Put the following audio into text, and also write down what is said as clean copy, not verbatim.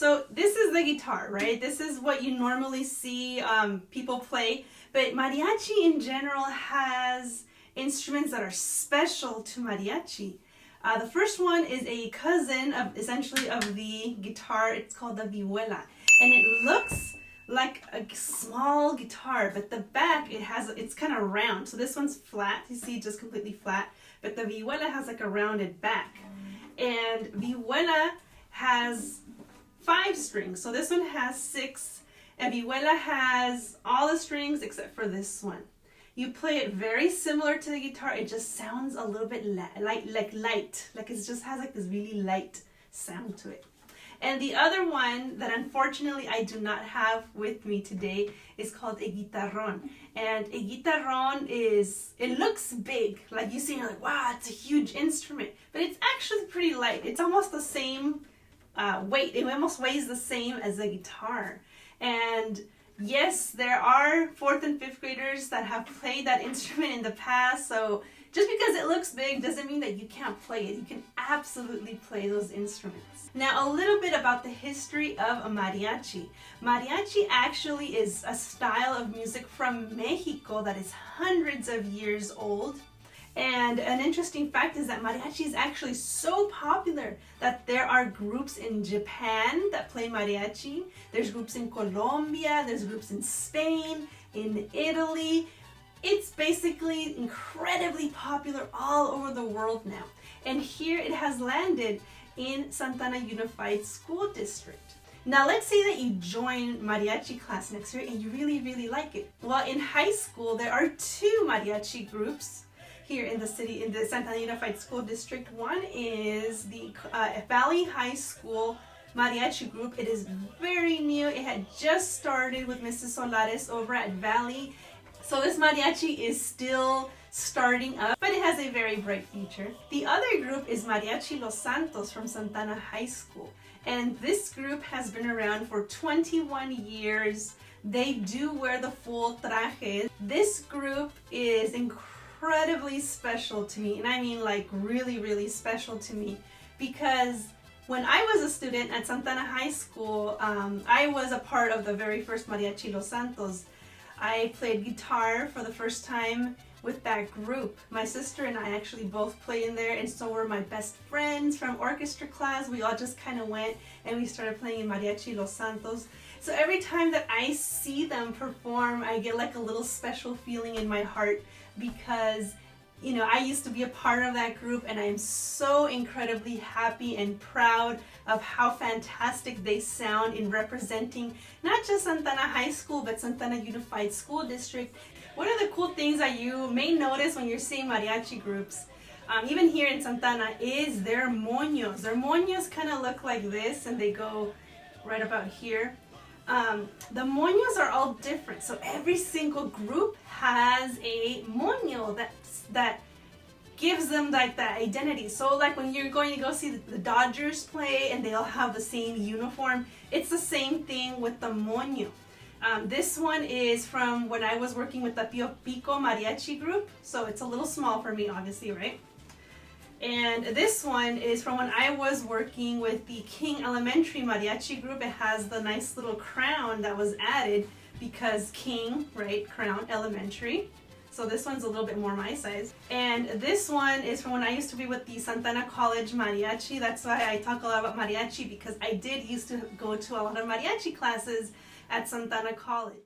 So this is the guitar, right? This is what you normally see people play. But mariachi in general has instruments that are special to mariachi. The first one is a cousin of essentially of the guitar. It's called the vihuela, and it looks like a small guitar, but the back it's kind of round. So this one's flat. You see, just completely flat. But the vihuela has like a rounded back, and vihuela has 5 strings. So this one has 6, and vihuela has all the strings except for this one. You play it very similar to the guitar. It just sounds a little bit light. Like it just has like this really light sound to it. And the other one that unfortunately I do not have with me today is called a guitarrón. And a guitarrón it looks big. Like you see, you're like, wow, it's a huge instrument. But it's actually pretty light. It's almost the same weight. It almost weighs the same as a guitar. And yes, there are 4th and 5th graders that have played that instrument in the past. So just because it looks big doesn't mean that you can't play it. You can absolutely play those instruments. Now, a little bit about the history of a mariachi. Mariachi actually is a style of music from Mexico that is hundreds of years old. And an interesting fact is that mariachi is actually so popular that there are groups in Japan that play mariachi. There's groups in Colombia, there's groups in Spain, in Italy. It's basically incredibly popular all over the world now. And here it has landed in Santana Unified School District. Now let's say that you join mariachi class next year and you really, really like it. Well, in high school, there are 2 mariachi groups here in the city, in the Santana Unified School District. One is the Valley High School Mariachi group. It is very new. It had just started with Mrs. Solares over at Valley. So this mariachi is still starting up, but it has a very bright future. The other group is Mariachi Los Santos from Santana High School. And this group has been around for 21 years. They do wear the full trajes. This group is incredibly special to me, and I mean like really, really special to me, because when I was a student at Santana High School, I was a part of the very first Mariachi Los Santos. I played guitar for the first time with that group. My sister and I actually both played in there, and so were my best friends from orchestra class. We all just kind of went and we started playing in Mariachi Los Santos. So every time that I see them perform, I get like a little special feeling in my heart, because you know, I used to be a part of that group, and I am so incredibly happy and proud of how fantastic they sound in representing not just Santana High School, but Santana Unified School District. One of the cool things that you may notice when you're seeing mariachi groups, even here in Santana, is their moños. Their moños kind of look like this, and they go right about here. The moños are all different, so every single group has a moño that gives them like that identity. So like when you're going to go see the Dodgers play and they all have the same uniform, it's the same thing with the moño. This one is from when I was working with the Pio Pico Mariachi group, so it's a little small for me, obviously, right? And this one is from when I was working with the King Elementary Mariachi group. It has the nice little crown that was added because King, right, crown, elementary. So this one's a little bit more my size. And this one is from when I used to be with the Santana College Mariachi. That's why I talk a lot about mariachi, because I did used to go to a lot of mariachi classes at Santana College.